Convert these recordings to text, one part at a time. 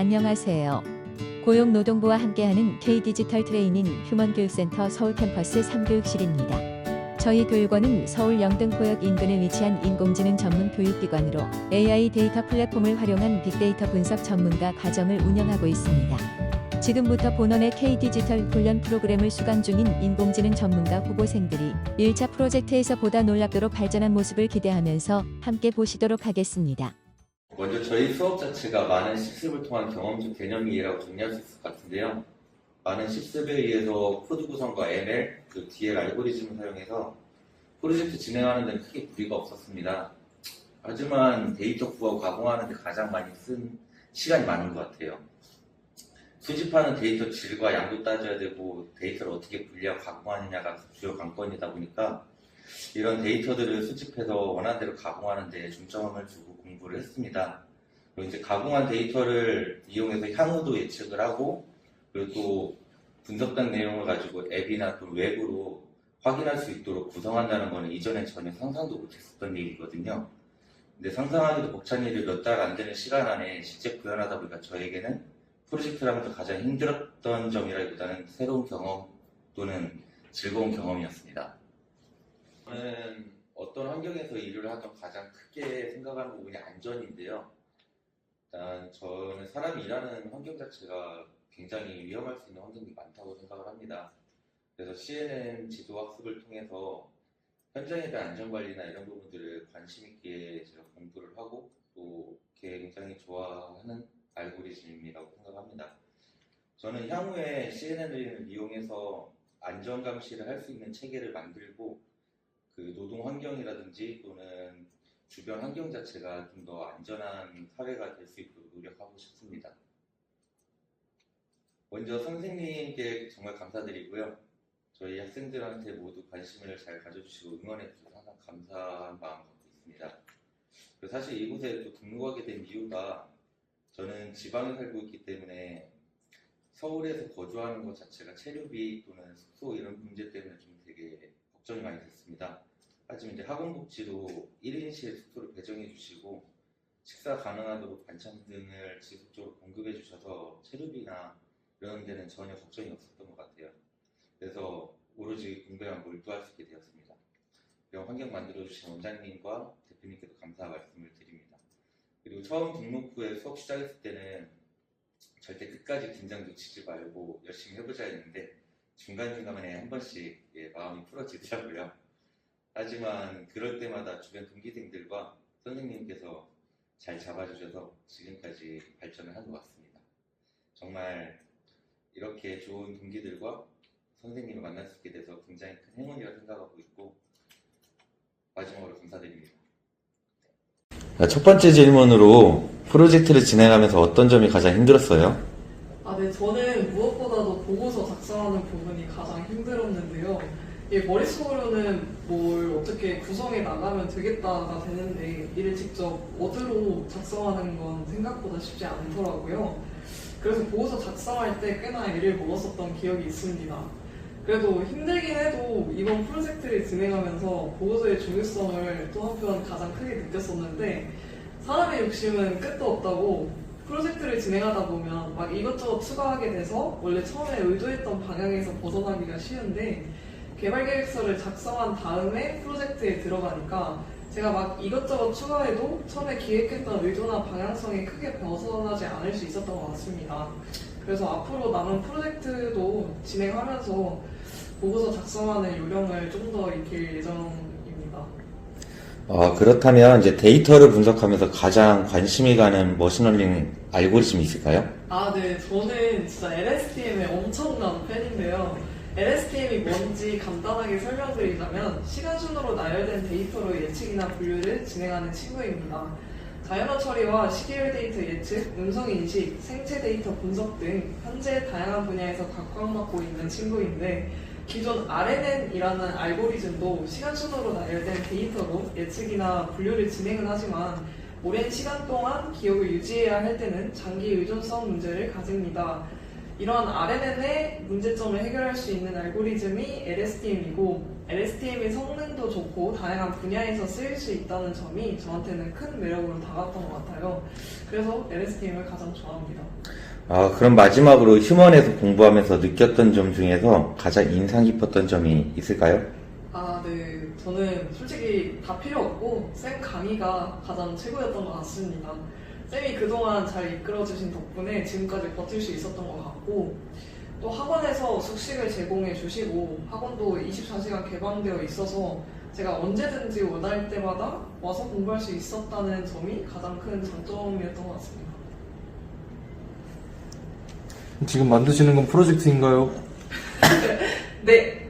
안녕하세요. 고용노동부와 함께하는 K디지털 트레이닝 휴먼교육센터 서울캠퍼스 3교육실입니다. 저희 교육원은 서울 영등포역 인근에 위치한 인공지능 전문 교육기관으로 AI 데이터 플랫폼을 활용한 빅데이터 분석 전문가 과정을 운영하고 있습니다. 지금부터 본원의 K디지털 훈련 프로그램을 수강 중인 인공지능 전문가 후보생들이 1차 프로젝트에서 보다 놀랍도록 발전한 모습을 기대하면서 함께 보시도록 하겠습니다. 먼저 저희 수업 자체가 많은 실습을 통한 경험적 개념 이해라고 정리할 수 있을 것 같은데요. 많은 실습에 의해서 코드 구성과 ML, DL 알고리즘을 사용해서 프로젝트 진행하는 데는 크게 무리가 없었습니다. 하지만 데이터 구하고 가공하는 데 가장 많이 쓴 시간이 많은 것 같아요. 수집하는 데이터 질과 양도 따져야 되고 데이터를 어떻게 분리하고 가공하느냐가 주요 관건이다 보니까 이런 데이터들을 수집해서 원하는 대로 가공하는 데 중점을 두고 공부를 했습니다. 그리고 이제 가공한 데이터를 이용해서 향후도 예측을 하고 그리고 또 분석된 내용을 가지고 앱이나 또 웹으로 확인할 수 있도록 구성한다는 것은 이전엔 전혀 상상도 못했었던 얘기거든요. 근데 상상하기도 벅찬 일을 몇 달 안 되는 시간 안에 실제 구현하다 보니까 저에게는 프로젝트를 하면서 가장 힘들었던 점이라기보다는 새로운 경험 또는 즐거운 경험이었습니다. 저는 어떤 환경에서 일을 하든 가장 크게 생각하는 부분이 안전인데요. 일단 저는 사람이 일하는 환경 자체가 굉장히 위험할 수 있는 환경이 많다고 생각을 합니다. 그래서 CNN 지도 학습을 통해서 현장에 대한 안전관리나 이런 부분들을 관심 있게 제가 공부를 하고 또 굉장히 좋아하는 알고리즘이라고 생각합니다. 저는 향후에 CNN을 이용해서 안전 감시를 할 수 있는 체계를 만들고 그 노동 환경이라든지 또는 주변 환경 자체가 좀 더 안전한 사회가 될 수 있도록 노력하고 싶습니다. 먼저 선생님께 정말 감사드리고요. 저희 학생들한테 모두 관심을 잘 가져주시고 응원해주셔서 항상 감사한 마음 갖고 있습니다. 사실 이곳에 또 등록하게 된 이유가 저는 지방에 살고 있기 때문에 서울에서 거주하는 것 자체가 체류비 또는 숙소 이런 문제 때문에 좀 되게 걱정이 많이 됐습니다. 하지만 이제 학원복지로 1인실 숙소를 배정해 주시고 식사 가능하도록 반찬 등을 지속적으로 공급해 주셔서 체류비나 이런 데는 전혀 걱정이 없었던 것 같아요. 그래서 오로지 공부에만 몰두할 수 있게 되었습니다. 이런 환경 만들어 주신 원장님과 대표님께도 감사 말씀을 드립니다. 그리고 처음 등록 후에 수업 시작했을 때는 절대 끝까지 긴장 놓치지 말고 열심히 해보자 했는데 중간중간에 한 번씩 마음이 풀어지더라고요. 하지만 그럴 때마다 주변 동기생들과 선생님께서 잘 잡아주셔서 지금까지 발전을 한 것 같습니다. 정말 이렇게 좋은 동기들과 선생님을 만날 수 있게 돼서 굉장히 큰 행운이라 생각하고 있고 마지막으로 감사드립니다. 첫 번째 질문으로 프로젝트를 진행하면서 어떤 점이 가장 힘들었어요? 네, 저는 무엇보다도 보고서 작성하는 부분이 가장 힘들었는데요. 머릿속으로는 뭘 어떻게 구성해 나가면 되겠다가 되는데 이를 직접 워드로 작성하는 건 생각보다 쉽지 않더라고요. 그래서 보고서 작성할 때 꽤나 애를 먹었었던 기억이 있습니다. 그래도 힘들긴 해도 이번 프로젝트를 진행하면서 보고서의 중요성을 또 한편 가장 크게 느꼈었는데 사람의 욕심은 끝도 없다고 프로젝트를 진행하다 보면 막 이것저것 추가하게 돼서 원래 처음에 의도했던 방향에서 벗어나기가 쉬운데 개발 계획서를 작성한 다음에 프로젝트에 들어가니까 제가 막 이것저것 추가해도 처음에 기획했던 의도나 방향성이 크게 벗어나지 않을 수 있었던 것 같습니다. 그래서 앞으로 남은 프로젝트도 진행하면서 보고서 작성하는 요령을 좀 더 익힐 예정입니다. 그렇다면 이제 데이터를 분석하면서 가장 관심이 가는 머신러닝 알고리즘이 있을까요? 네. 저는 진짜 LSTM의 엄청난 팬인데요. LSTM이 뭔지 간단하게 설명드리자면 시간 순으로 나열된 데이터로 예측이나 분류를 진행하는 친구입니다. 자연어 처리와 시계열 데이터 예측, 음성 인식, 생체 데이터 분석 등 현재 다양한 분야에서 각광받고 있는 친구인데 기존 RNN이라는 알고리즘도 시간 순으로 나열된 데이터로 예측이나 분류를 진행은 하지만 오랜 시간 동안 기억을 유지해야 할 때는 장기 의존성 문제를 가집니다. 이러한 RNN의 문제점을 해결할 수 있는 알고리즘이 LSTM이고 LSTM의 성능도 좋고 다양한 분야에서 쓰일 수 있다는 점이 저한테는 큰 매력으로 다가왔던 것 같아요. 그래서 LSTM을 가장 좋아합니다. 그럼 마지막으로 휴먼에서 공부하면서 느꼈던 점 중에서 가장 인상 깊었던 점이 있을까요? 네. 저는 솔직히 다 필요 없고 쌤 강의가 가장 최고였던 것 같습니다. 쌤이 그동안 잘 이끌어주신 덕분에 지금까지 버틸 수 있었던 것 같고 또 학원에서 숙식을 제공해 주시고 학원도 24시간 개방되어 있어서 제가 언제든지 원할 때마다 와서 공부할 수 있었다는 점이 가장 큰 장점이었던 것 같습니다. 지금 만드시는 건 프로젝트인가요? 네.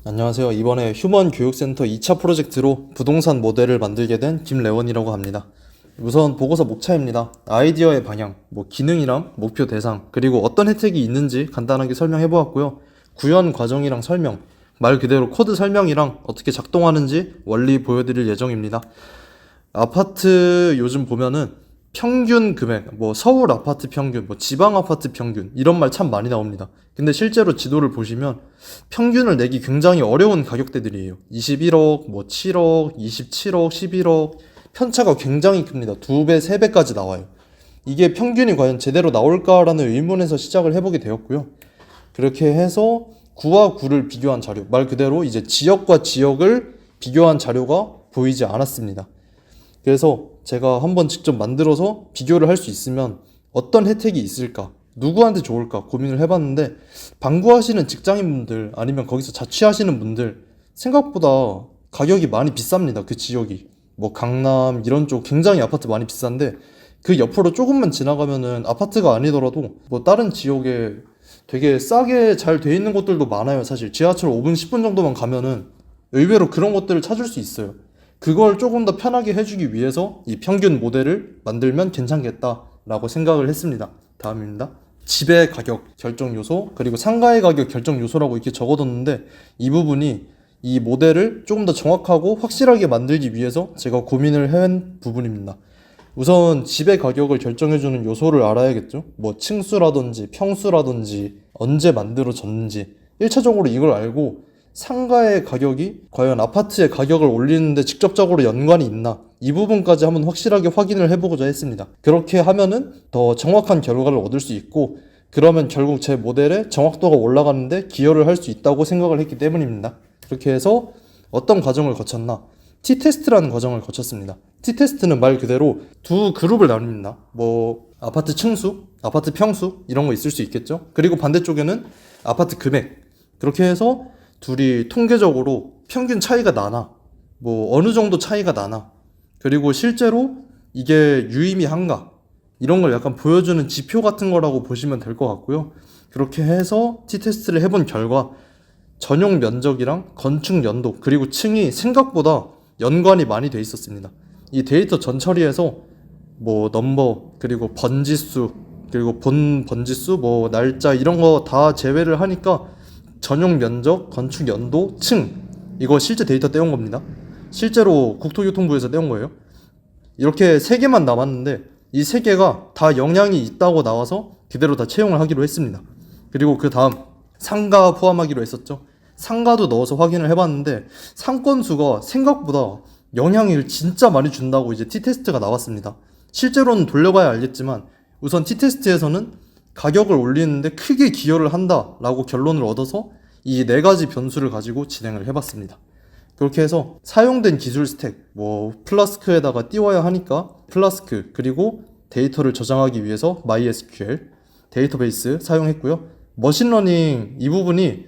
안녕하세요. 이번에 휴먼 교육센터 2차 프로젝트로 부동산 모델을 만들게 된 김래원이라고 합니다. 우선 보고서 목차입니다. 아이디어의 방향, 기능이랑 목표 대상, 그리고 어떤 혜택이 있는지 간단하게 설명해 보았고요. 구현 과정이랑 설명, 말 그대로 코드 설명이랑 어떻게 작동하는지 원리 보여드릴 예정입니다. 아파트 요즘 보면은 평균 금액, 서울 아파트 평균, 지방 아파트 평균 이런 말 참 많이 나옵니다. 근데 실제로 지도를 보시면 평균을 내기 굉장히 어려운 가격대들이에요. 21억, 7억, 27억, 11억 편차가 굉장히 큽니다. 2배, 3배까지 나와요. 이게 평균이 과연 제대로 나올까라는 의문에서 시작을 해보게 되었고요. 그렇게 해서 구와 구를 비교한 자료, 말 그대로 이제 지역과 지역을 비교한 자료가 보이지 않았습니다. 그래서 제가 한번 직접 만들어서 비교를 할 수 있으면 어떤 혜택이 있을까, 누구한테 좋을까 고민을 해봤는데 방구하시는 직장인분들 아니면 거기서 자취하시는 분들 생각보다 가격이 많이 비쌉니다. 그 지역이 강남 이런 쪽 굉장히 아파트 많이 비싼데 그 옆으로 조금만 지나가면은 아파트가 아니더라도 다른 지역에 되게 싸게 잘 돼 있는 곳들도 많아요. 사실 지하철 5분 10분 정도만 가면은 의외로 그런 것들을 찾을 수 있어요. 그걸 조금 더 편하게 해주기 위해서 이 평균 모델을 만들면 괜찮겠다라고 생각을 했습니다. 다음입니다. 집의 가격 결정 요소, 그리고 상가의 가격 결정 요소라고 이렇게 적어뒀는데 이 부분이 이 모델을 조금 더 정확하고 확실하게 만들기 위해서 제가 고민을 해온 부분입니다. 우선 집의 가격을 결정해주는 요소를 알아야겠죠. 층수라든지 평수라든지 언제 만들어졌는지 1차적으로 이걸 알고 상가의 가격이 과연 아파트의 가격을 올리는데 직접적으로 연관이 있나, 이 부분까지 한번 확실하게 확인을 해보고자 했습니다. 그렇게 하면은 더 정확한 결과를 얻을 수 있고 그러면 결국 제 모델의 정확도가 올라가는데 기여를 할 수 있다고 생각을 했기 때문입니다. 그렇게 해서 어떤 과정을 거쳤나? T테스트라는 과정을 거쳤습니다. T테스트는 말 그대로 두 그룹을 나눕니다. 아파트 층수, 아파트 평수 이런 거 있을 수 있겠죠. 그리고 반대쪽에는 아파트 금액. 그렇게 해서 둘이 통계적으로 평균 차이가 나나, 어느 정도 차이가 나나, 그리고 실제로 이게 유의미한가, 이런 걸 약간 보여주는 지표 같은 거라고 보시면 될 것 같고요. 그렇게 해서 T테스트를 해본 결과 전용 면적이랑 건축 연도 그리고 층이 생각보다 연관이 많이 돼 있었습니다. 이 데이터 전처리에서 넘버 그리고 번지수 그리고 본 번지수 날짜 이런 거 다 제외를 하니까 전용 면적, 건축 연도, 층 이거 실제 데이터 떼온 겁니다. 실제로 국토교통부에서 떼온 거예요. 이렇게 3개만 남았는데 이 3개가 다 영향이 있다고 나와서 그대로 다 채용을 하기로 했습니다. 그리고 그 다음 상가 포함하기로 했었죠. 상가도 넣어서 확인을 해봤는데 상건수가 생각보다 영향을 진짜 많이 준다고 이제 T테스트가 나왔습니다. 실제로는 돌려봐야 알겠지만 우선 T테스트에서는 가격을 올리는데 크게 기여를 한다라고 결론을 얻어서 이 4가지 변수를 가지고 진행을 해봤습니다. 그렇게 해서 사용된 기술 스택, 플라스크에다가 띄워야 하니까 플라스크, 그리고 데이터를 저장하기 위해서 MySQL 데이터베이스 사용했고요. 머신러닝 이 부분이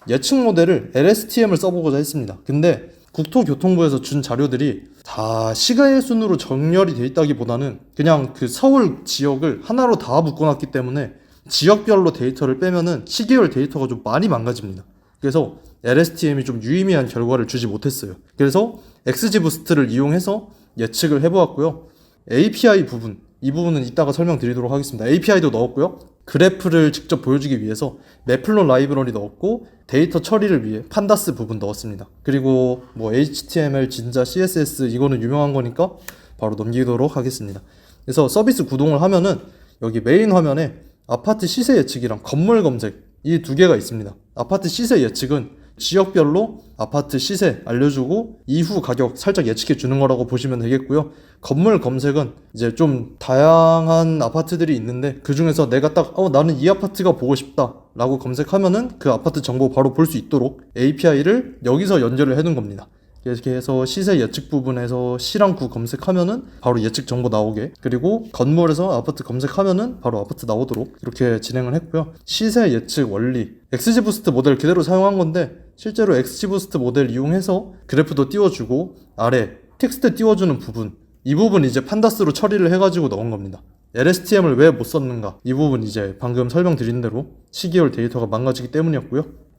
예측 모델을 LSTM을 써보고자 했습니다. 근데 국토교통부에서 준 자료들이 다 시가의 순으로 정렬이 돼 있다기보다는 그냥 그 서울 지역을 하나로 다 묶어놨기 때문에 지역별로 데이터를 빼면은 시계열 데이터가 좀 많이 망가집니다. 그래서 LSTM이 좀 유의미한 결과를 주지 못했어요. 그래서 XGBoost를 이용해서 예측을 해보았고요. API 부분, 이 부분은 이따가 설명드리도록 하겠습니다. API도 넣었고요. 그래프를 직접 보여주기 위해서 매플론 라이브러리 넣었고 데이터 처리를 위해 판다스 부분 넣었습니다. 그리고 HTML, 진자, CSS 이거는 유명한 거니까 바로 넘기도록 하겠습니다. 그래서 서비스 구동을 하면은 여기 메인 화면에 아파트 시세 예측이랑 건물 검색 이 두 개가 있습니다. 아파트 시세 예측은 지역별로 아파트 시세 알려주고 이후 가격 살짝 예측해 주는 거라고 보시면 되겠고요. 건물 검색은 이제 좀 다양한 아파트들이 있는데 그 중에서 내가 딱 나는 이 아파트가 보고 싶다 라고 검색하면은 그 아파트 정보 바로 볼 수 있도록 API를 여기서 연결을 해둔 겁니다. 이렇게 해서 시세 예측 부분에서 시랑 구 검색하면은 바로 예측 정보 나오게, 그리고 건물에서 아파트 검색하면은 바로 아파트 나오도록 이렇게 진행을 했고요. 시세 예측 원리 XG부스트 모델 그대로 사용한 건데, 실제로 XG부스트 모델 이용해서 그래프도 띄워주고 아래 텍스트 띄워주는 부분, 이 부분 이제 판다스로 처리를 해가지고 넣은 겁니다. LSTM을 왜 못 썼는가, 이 부분 이제 방금 설명드린 대로 시계열 데이터가 망가지기 때문이었고요.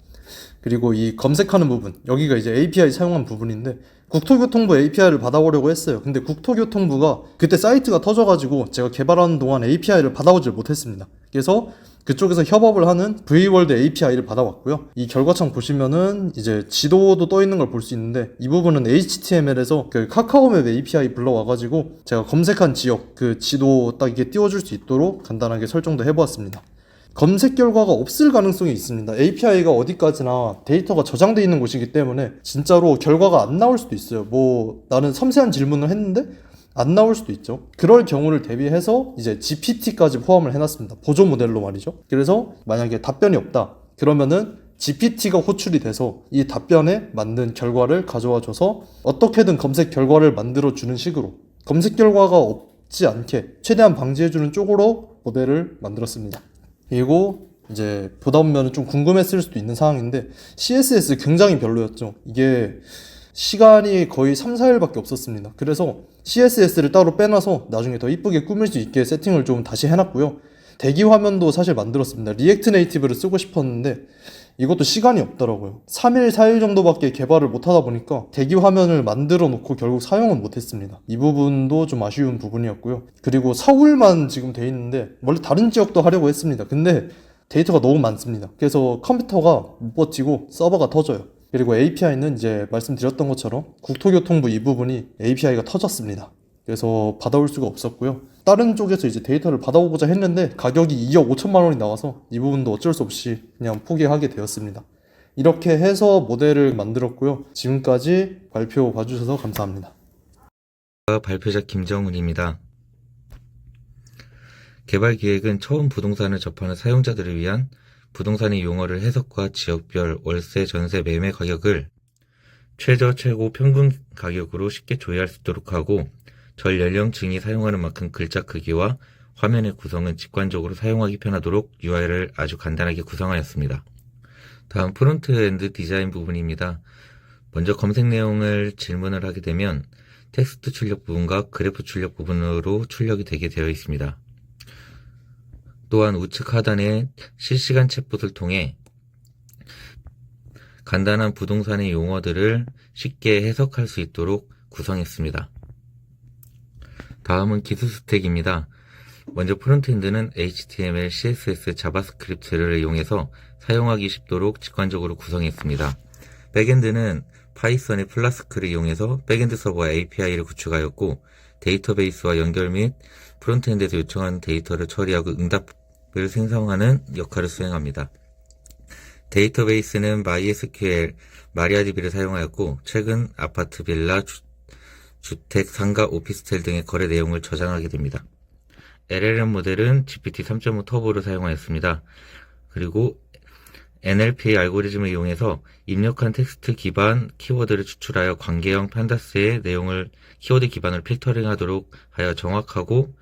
그리고 이 검색하는 부분, 여기가 이제 API 사용한 부분인데, 국토교통부 API를 받아오려고 했어요. 근데 국토교통부가 그때 사이트가 터져가지고 제가 개발하는 동안 API를 받아오질 못했습니다. 그래서 그쪽에서 협업을 하는 Vworld API를 받아왔고요. 이 결과창 보시면은 이제 지도도 떠 있는 걸 볼 수 있는데, 이 부분은 HTML에서 그 카카오맵 API 불러와가지고 제가 검색한 지역 그 지도 딱 이게 띄워줄 수 있도록 간단하게 설정도 해보았습니다. 검색 결과가 없을 가능성이 있습니다. API가 어디까지나 데이터가 저장되어 있는 곳이기 때문에 진짜로 결과가 안 나올 수도 있어요. 뭐 나는 섬세한 질문을 했는데 안 나올 수도 있죠. 그럴 경우를 대비해서 이제 GPT까지 포함을 해놨습니다. 보조 모델로 말이죠. 그래서 만약에 답변이 없다 그러면은 GPT가 호출이 돼서 이 답변에 맞는 결과를 가져와 줘서 어떻게든 검색 결과를 만들어 주는 식으로, 검색 결과가 없지 않게 최대한 방지해주는 쪽으로 모델을 만들었습니다. 그리고 이제 보다 보면 좀 궁금했을 수도 있는 상황인데, CSS 굉장히 별로였죠. 이게 시간이 거의 3, 4일밖에 없었습니다. 그래서 CSS를 따로 빼놔서 나중에 더 이쁘게 꾸밀 수 있게 세팅을 좀 다시 해놨고요. 대기 화면도 사실 만들었습니다. 리액트 네이티브를 쓰고 싶었는데 이것도 시간이 없더라고요. 3일, 4일 정도밖에 개발을 못하다 보니까 대기 화면을 만들어 놓고 결국 사용은 못했습니다. 이 부분도 좀 아쉬운 부분이었고요. 그리고 서울만 지금 돼 있는데 원래 다른 지역도 하려고 했습니다. 근데 데이터가 너무 많습니다. 그래서 컴퓨터가 못 버티고 서버가 터져요. 그리고 API는 이제 말씀드렸던 것처럼 국토교통부 이 부분이 API가 터졌습니다. 그래서 받아올 수가 없었고요. 다른 쪽에서 이제 데이터를 받아오고자 했는데 가격이 2억 5천만 원이 나와서 이 부분도 어쩔 수 없이 그냥 포기하게 되었습니다. 이렇게 해서 모델을 만들었고요. 지금까지 발표 봐주셔서 감사합니다. 발표자 김정훈입니다. 개발 기획은 처음 부동산을 접하는 사용자들을 위한 부동산의 용어를 해석과 지역별 월세, 전세, 매매 가격을 최저, 최고, 평균 가격으로 쉽게 조회할 수 있도록 하고, 전 연령층이 사용하는 만큼 글자 크기와 화면의 구성은 직관적으로 사용하기 편하도록 UI를 아주 간단하게 구성하였습니다. 다음 프론트엔드 디자인 부분입니다. 먼저 검색 내용을 질문을 하게 되면 텍스트 출력 부분과 그래프 출력 부분으로 출력이 되게 되어 있습니다. 또한 우측 하단에 실시간 챗봇을 통해 간단한 부동산의 용어들을 쉽게 해석할 수 있도록 구성했습니다. 다음은 기술 스택입니다. 먼저 프론트엔드는 HTML, CSS, 자바스크립트를 이용해서 사용하기 쉽도록 직관적으로 구성했습니다. 백엔드는 파이썬의 플라스크를 이용해서 백엔드 서버와 API를 구축하였고, 데이터베이스와 연결 및 프론트엔드에서 요청하는 데이터를 처리하고 응답을 생성하는 역할을 수행합니다. 데이터베이스는 MySQL, 마리아DB를 사용하였고, 최근 아파트, 빌라, 주택, 상가, 오피스텔 등의 거래 내용을 저장하게 됩니다. LLM 모델은 GPT 3.5 터보를 사용하였습니다. 그리고 NLP 알고리즘을 이용해서 입력한 텍스트 기반 키워드를 추출하여 관계형 판다스의 내용을 키워드 기반으로 필터링하도록 하여 정확하고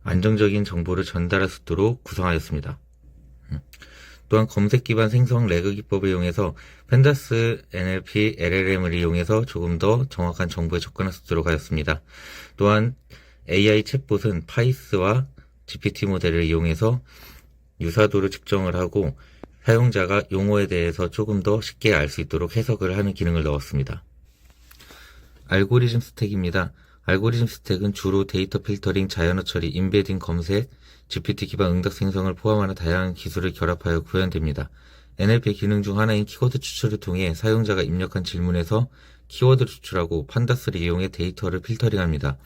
안정적인 정보를 전달할 수 있도록 구성하였습니다. 또한 검색 기반 생성 레그 기법을 이용해서 판다스 NLP LLM을 이용해서 조금 더 정확한 정보에 접근할 수 있도록 하였습니다. 또한 AI 챗봇은 파이스와 GPT 모델을 이용해서 유사도를 측정을 하고 사용자가 용어에 대해서 조금 더 쉽게 알 수 있도록 해석을 하는 기능을 넣었습니다. 알고리즘 스택입니다. 알고리즘 스택은 주로 데이터 필터링, 자연어 처리, 임베딩 검색, GPT 기반 응답 생성을 포함하는 다양한 기술을 결합하여 구현됩니다. NLP 기능 중 하나인 키워드 추출을 통해 사용자가 입력한 질문에서 키워드를 추출하고 판다스를 이용해 데이터를 필터링합니다.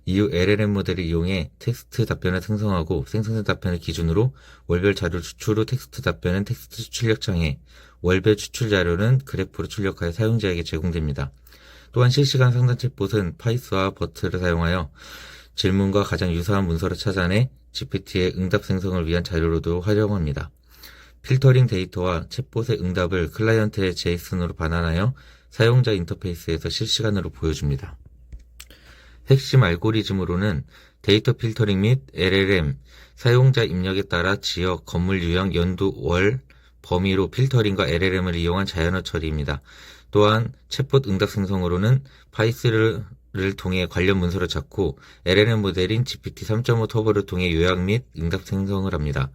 이후 LLM 모델을 이용해 텍스트 답변을 생성하고 생성된 답변을 기준으로 월별 자료 추출 후 텍스트 답변은 텍스트 출력창에, 월별 추출 자료는 그래프로 출력하여 사용자에게 제공됩니다. 또한 실시간 상단 챗봇은 파이스와 버트를 사용하여 질문과 가장 유사한 문서를 찾아내 GPT의 응답 생성을 위한 자료로도 활용합니다. 필터링 데이터와 챗봇의 응답을 클라이언트의 JSON으로 반환하여 사용자 인터페이스에서 실시간으로 보여줍니다. 핵심 알고리즘으로는 데이터 필터링 및 LLM, 사용자 입력에 따라 지역, 건물 유형, 연도, 월, 범위로 필터링과 LLM을 이용한 자연어 처리입니다. 또한 챗봇 응답 생성으로는 파이스를 통해 관련 문서를 찾고 LLM 모델인 GPT 3.5 터보를 통해 요약 및 응답 생성을 합니다.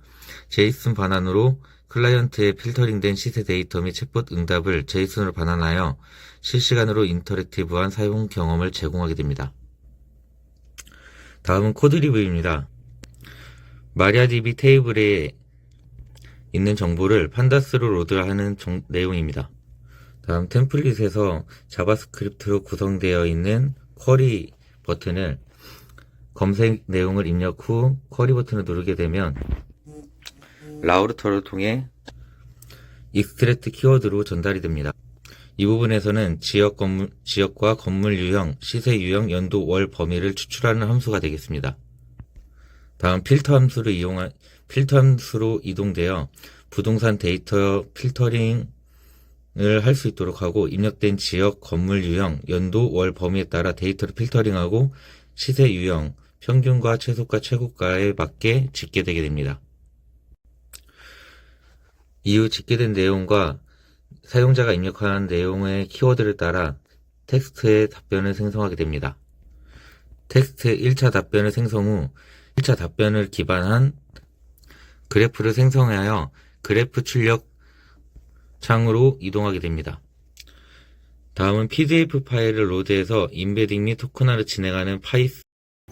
제이슨 반환으로 클라이언트의 필터링된 시세 데이터 및 챗봇 응답을 제이슨으로 반환하여 실시간으로 인터랙티브한 사용 경험을 제공하게 됩니다. 다음은 코드 리뷰입니다. 마리아DB 테이블에 있는 정보를 판다스로 로드하는 내용입니다. 다음 템플릿에서 자바스크립트로 구성되어 있는 쿼리 버튼을 검색 내용을 입력 후 쿼리 버튼을 누르게 되면 라우터를 통해 익스트랙트 키워드로 전달이 됩니다. 이 부분에서는 지역과 건물 유형, 시세 유형, 연도, 월, 범위를 추출하는 함수가 되겠습니다. 다음 필터 함수로 이동되어 부동산 데이터 필터링을 할 수 있도록 하고 입력된 지역, 건물 유형, 연도, 월, 범위에 따라 데이터를 필터링하고 시세 유형, 평균과 최소가, 최고가에 맞게 집계되게 됩니다. 이후 집계된 내용과 사용자가 입력한 내용의 키워드를 따라 텍스트의 답변을 생성하게 됩니다. 텍스트의 1차 답변을 생성 후 1차 답변을 기반한 그래프를 생성하여 그래프 출력 창으로 이동하게 됩니다. 다음은 PDF 파일을 로드해서 임베딩 및 토큰화를 진행하는 파이스.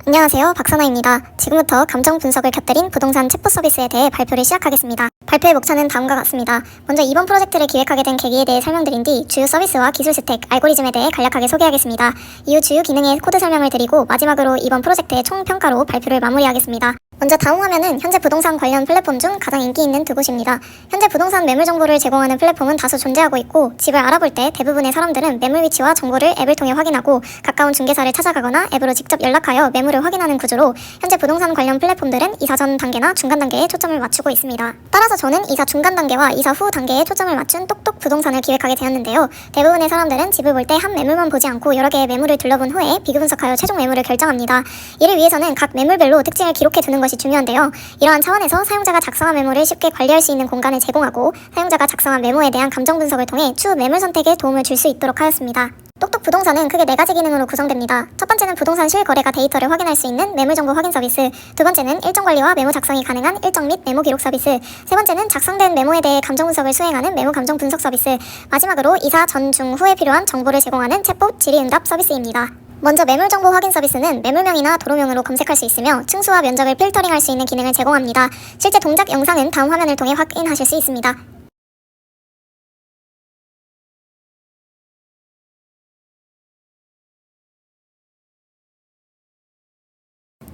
안녕하세요, 박선아입니다. 지금부터 감정 분석을 곁들인 부동산 챗봇 서비스에 대해 발표를 시작하겠습니다. 발표의 목차는 다음과 같습니다. 먼저 이번 프로젝트를 기획하게 된 계기에 대해 설명드린 뒤 주요 서비스와 기술 스택, 알고리즘에 대해 간략하게 소개하겠습니다. 이후 주요 기능의 코드 설명을 드리고 마지막으로 이번 프로젝트의 총평가로 발표를 마무리하겠습니다. 먼저 다음 화면은 현재 부동산 관련 플랫폼 중 가장 인기 있는 두 곳입니다. 현재 부동산 매물 정보를 제공하는 플랫폼은 다수 존재하고 있고 집을 알아볼 때 대부분의 사람들은 매물 위치와 정보를 앱을 통해 확인하고 가까운 중개사를 찾아가거나 앱으로 직접 연락하여 매물을 확인하는 구조로 현재 부동산 관련 플랫폼들은 이사 전 단계나 중간 단계에 초점을 맞추고 있습니다. 따라서 저는 이사 중간 단계와 이사 후 단계에 초점을 맞춘 똑똑 부동산을 기획하게 되었는데요. 대부분의 사람들은 집을 볼 때 한 매물만 보지 않고 여러 개의 매물을 둘러본 후에 비교 분석하여 최종 매물을 결정합니다. 이를 위해서는 각 매물별로 특징을 기록해 두는 것이 중요한데요. 이러한 차원에서 사용자가 작성한 메모를 쉽게 관리할 수 있는 공간을 제공하고 사용자가 작성한 메모에 대한 감정 분석을 통해 추후 매물 선택에 도움을 줄 수 있도록 하였습니다. 똑똑 부동산은 크게 4가지 기능으로 구성됩니다. 첫 번째는 부동산 실거래가 데이터를 확인할 수 있는 매물정보 확인 서비스, 두 번째는 일정 관리와 메모 작성이 가능한 일정 및 메모 기록 서비스, 세 번째는 작성된 메모에 대해 감정 분석을 수행하는 메모 감정 분석 서비스, 마지막으로 이사 전, 중, 후에 필요한 정보를 제공하는 챗봇 질의응답 서비스입니다. 먼저 매물정보 확인 서비스는 매물명이나 도로명으로 검색할 수 있으며 층수와 면적을 필터링할 수 있는 기능을 제공합니다. 실제 동작 영상은 다음 화면을 통해 확인하실 수 있습니다.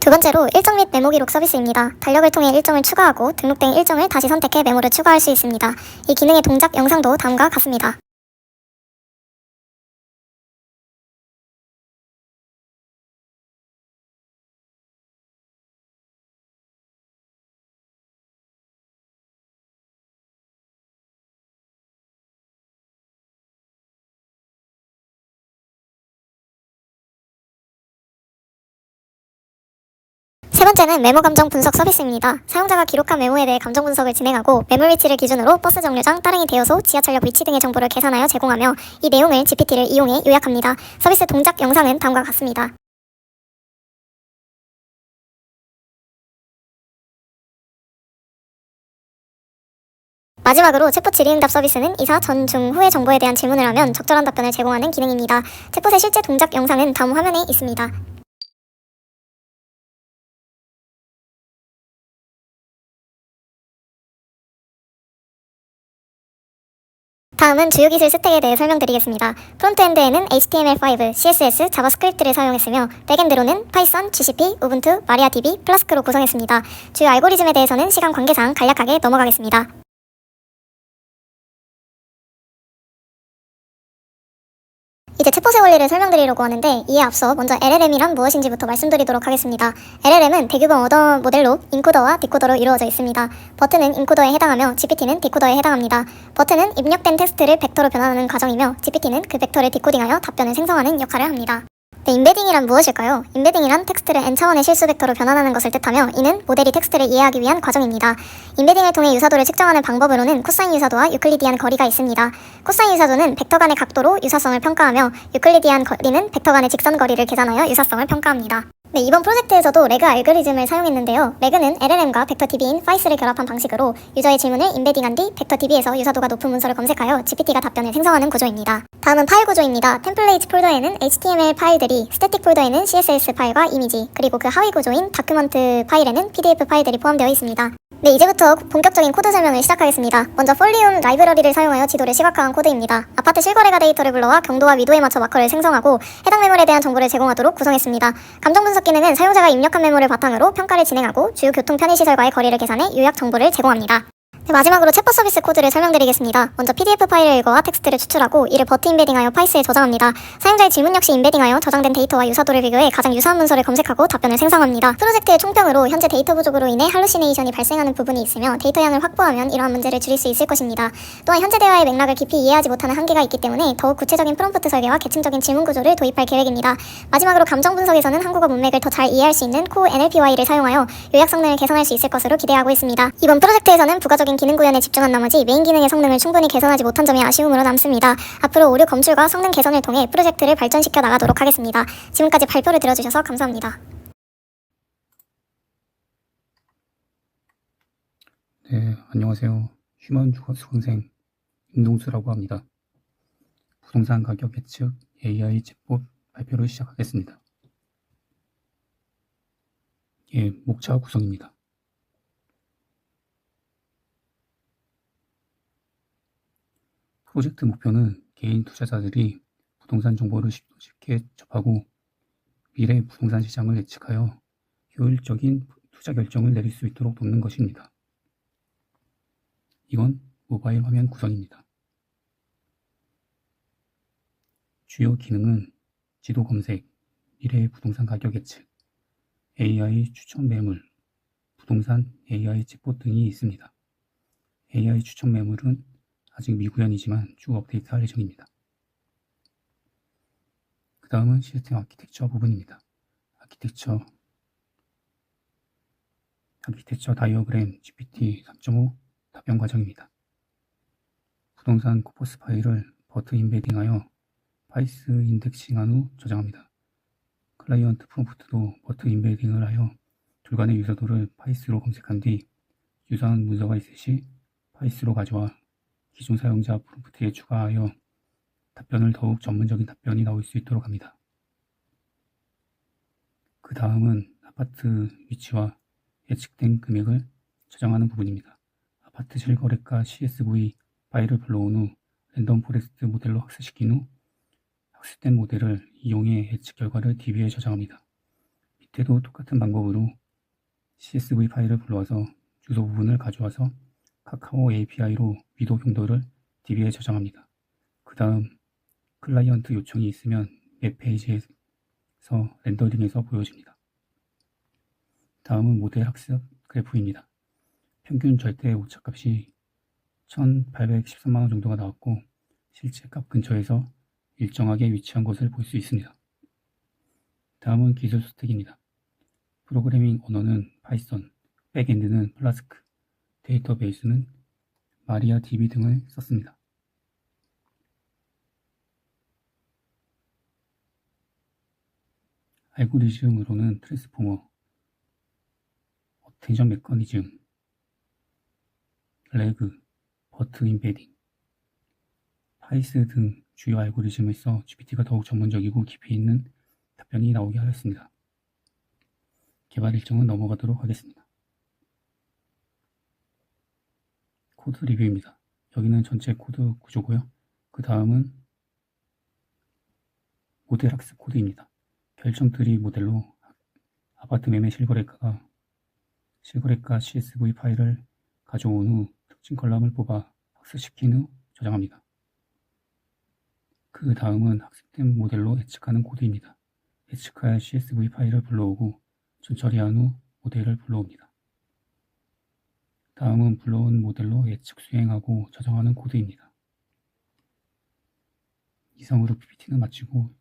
두 번째로 일정 및 메모 기록 서비스입니다. 달력을 통해 일정을 추가하고 등록된 일정을 다시 선택해 메모를 추가할 수 있습니다. 이 기능의 동작 영상도 다음과 같습니다. 세 번째는 메모 감정 분석 서비스입니다. 사용자가 기록한 메모에 대해 감정 분석을 진행하고 매물 위치를 기준으로 버스 정류장, 따릉이 대여소, 지하철역 위치 등의 정보를 계산하여 제공하며 이 내용을 GPT를 이용해 요약합니다. 서비스 동작 영상은 다음과 같습니다. 마지막으로 챗봇 질의응답 서비스는 이사 전, 중, 후의 정보에 대한 질문을 하면 적절한 답변을 제공하는 기능입니다. 챗봇의 실제 동작 영상은 다음 화면에 있습니다. 다음은 주요 기술 스택에 대해 설명드리겠습니다. 프론트엔드에는 HTML5, CSS, 자바스크립트를 사용했으며 백엔드로는 파이썬, GCP, 우분투, 마리아DB, 플라스크로 구성했습니다. 주요 알고리즘에 대해서는 시간 관계상 간략하게 넘어가겠습니다. 이제 챗봇의 원리를 설명드리려고 하는데 이에 앞서 먼저 LLM이란 무엇인지부터 말씀드리도록 하겠습니다. LLM은 대규모 언어 모델로 인코더와 디코더로 이루어져 있습니다. 버트는 인코더에 해당하며 GPT는 디코더에 해당합니다. 버트는 입력된 텍스트를 벡터로 변환하는 과정이며 GPT는 그 벡터를 디코딩하여 답변을 생성하는 역할을 합니다. 네, 인베딩이란 무엇일까요? 인베딩이란 텍스트를 n차원의 실수 벡터로 변환하는 것을 뜻하며 이는 모델이 텍스트를 이해하기 위한 과정입니다. 인베딩을 통해 유사도를 측정하는 방법으로는 코사인 유사도와 유클리디안 거리가 있습니다. 코사인 유사도는 벡터 간의 각도로 유사성을 평가하며 유클리디안 거리는 벡터 간의 직선 거리를 계산하여 유사성을 평가합니다. 네, 이번 프로젝트에서도 레그 알고리즘을 사용했는데요. 레그는 LLM과 벡터DB인 파이스를 결합한 방식으로 유저의 질문을 인베딩한 뒤 벡터DB에서 유사도가 높은 문서를 검색하여 GPT가 답변을 생성하는 구조입니다. 다음은 파일 구조입니다. 템플레이트 폴더에는 HTML 파일들이, 스태틱 폴더에는 CSS 파일과 이미지, 그리고 그 하위 구조인 다큐먼트 파일에는 PDF 파일들이 포함되어 있습니다. 네, 이제부터 본격적인 코드 설명을 시작하겠습니다. 먼저 폴리온 라이브러리를 사용하여 지도를 시각화한 코드입니다. 아파트 실거래가 데이터를 불러와 경도와 위도에 맞춰 마커를 생성하고 해당 매물에 대한 정보를 제공하도록 구성했습니다. 감정 분석 기능은 사용자가 입력한 매물을 바탕으로 평가를 진행하고 주요 교통 편의시설과의 거리를 계산해 요약 정보를 제공합니다. 네, 마지막으로 챗봇 서비스 코드를 설명드리겠습니다. 먼저 PDF 파일을 읽어와 텍스트를 추출하고 이를 버트 인베딩하여 파이스에 저장합니다. 사용자의 질문 역시 인베딩하여 저장된 데이터와 유사도를 비교해 가장 유사한 문서를 검색하고 답변을 생성합니다. 프로젝트의 총평으로 현재 데이터 부족으로 인해 할루시네이션이 발생하는 부분이 있으며 데이터 양을 확보하면 이러한 문제를 줄일 수 있을 것입니다. 또한 현재 대화의 맥락을 깊이 이해하지 못하는 한계가 있기 때문에 더욱 구체적인 프롬프트 설계와 계층적인 질문 구조를 도입할 계획입니다. 마지막으로 감정 분석에서는 한국어 문맥을 더 잘 이해할 수 있는 코 NLPY를 사용하여 요약 성능을 개선할 수 있을 것으로 기대하고 있습니다. 이번 프로젝트에서는 부가적인 기능 구현에 집중한 나머지 메인 기능의 성능을 충분히 개선하지 못한 점이 아쉬움으로 남습니다. 앞으로 오류 검출과 성능 개선을 통해 프로젝트를 발전시켜 나가도록 하겠습니다. 지금까지 발표를 들어주셔서 감사합니다. 네, 안녕하세요. 휴먼 수강생 임동수라고 합니다. 부동산 가격 예측 AI 챗봇 발표를 시작하겠습니다. 예, 목차 구성입니다. 프로젝트 목표는 개인 투자자들이 부동산 정보를 쉽게 접하고 미래 부동산 시장을 예측하여 효율적인 투자 결정을 내릴 수 있도록 돕는 것입니다. 이건 모바일 화면 구성입니다. 주요 기능은 지도 검색, 미래의 부동산 가격 예측, AI 추천 매물, 부동산 AI 챗봇 등이 있습니다. AI 추천 매물은 아직 미구현이지만 쭉 업데이트할 예정입니다. 그 다음은 시스템 아키텍처 부분입니다. 아키텍처 다이어그램 GPT 3.5 답변 과정입니다. 부동산 코퍼스 파일을 버트 인베딩하여 파이스 인덱싱한 후 저장합니다. 클라이언트 프롬프트도 버트 인베딩을 하여 둘간의 유사도를 파이스로 검색한 뒤 유사한 문서가 있을 시 파이스로 가져와 기존 사용자 프롬프트에 추가하여 답변을 더욱 전문적인 답변이 나올 수 있도록 합니다. 그 다음은 아파트 위치와 예측된 금액을 저장하는 부분입니다. 아파트 실거래가 CSV 파일을 불러온 후 랜덤 포레스트 모델로 학습시킨 후 학습된 모델을 이용해 예측 결과를 DB에 저장합니다. 밑에도 똑같은 방법으로 CSV 파일을 불러와서 주소 부분을 가져와서 카카오 API로 위도 경도를 DB에 저장합니다. 그 다음 클라이언트 요청이 있으면 웹페이지에서 렌더링해서 보여줍니다. 다음은 모델 학습 그래프입니다. 평균 절대 오차값이 1813만원 정도가 나왔고 실제 값 근처에서 일정하게 위치한 것을 볼 수 있습니다. 다음은 기술 스택입니다. 프로그래밍 언어는 파이썬, 백엔드는 플라스크, 데이터베이스는 마리아DB 등을 썼습니다. 알고리즘으로는 트랜스포머, 어텐션 메커니즘, 레그, 버트 인베딩, 파이스 등 주요 알고리즘을 써 GPT가 더욱 전문적이고 깊이 있는 답변이 나오게 하였습니다. 개발 일정은 넘어가도록 하겠습니다. 코드 리뷰입니다. 여기는 전체 코드 구조고요. 그 다음은 모델 학습 코드입니다. 결정 트리 모델로 아파트 매매 실거래가 CSV 파일을 가져온 후 특징 컬럼을 뽑아 학습시킨 후 저장합니다. 그 다음은 학습된 모델로 예측하는 코드입니다. 예측할 CSV 파일을 불러오고 전처리한 후 모델을 불러옵니다. 다음은 불러온 모델로 예측 수행하고 저장하는 코드입니다. 이상으로 PPT는 마치고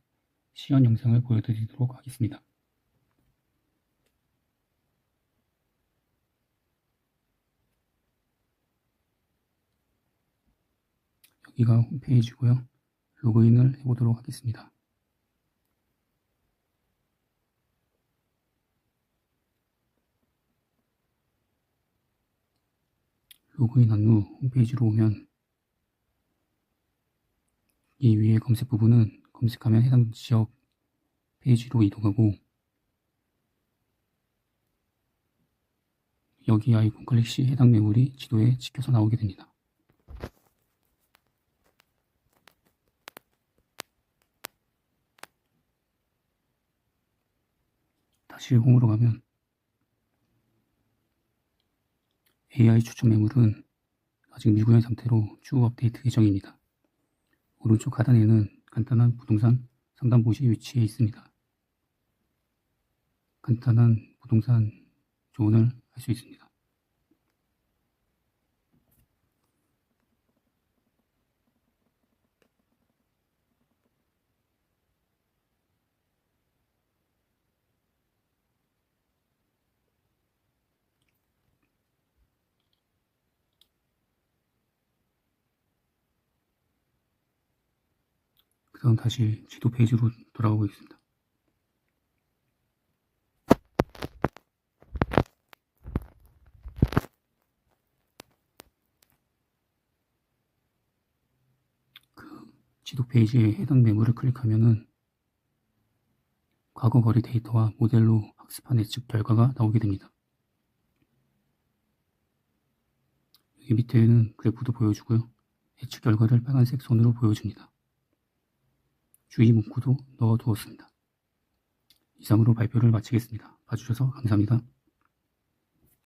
시연 영상을 보여드리도록 하겠습니다. 여기가 홈페이지고요. 로그인을 해보도록 하겠습니다. 로그인한 후 홈페이지로 오면 이 위에 검색 부분은 검색하면 해당 지역 페이지로 이동하고 여기 아이콘 클릭 시 해당 매물이 지도에 찍혀서 나오게 됩니다. 다시 홈으로 가면 AI 추천 매물은 아직 미구현 상태로 추후 업데이트 예정입니다. 오른쪽 하단에는 간단한 부동산 상담 보시 위치해 있습니다. 간단한 부동산 조언을 할 수 있습니다. 그 다음 다시 지도 페이지로 돌아오고 있습니다. 그 지도 페이지에 해당 매물을 클릭하면은 과거 거래 데이터와 모델로 학습한 예측 결과가 나오게 됩니다. 여기 밑에는 그래프도 보여주고요. 예측 결과를 빨간색 선으로 보여줍니다. 주의 문구도 넣어두었습니다. 이상으로 발표를 마치겠습니다. 봐주셔서 감사합니다.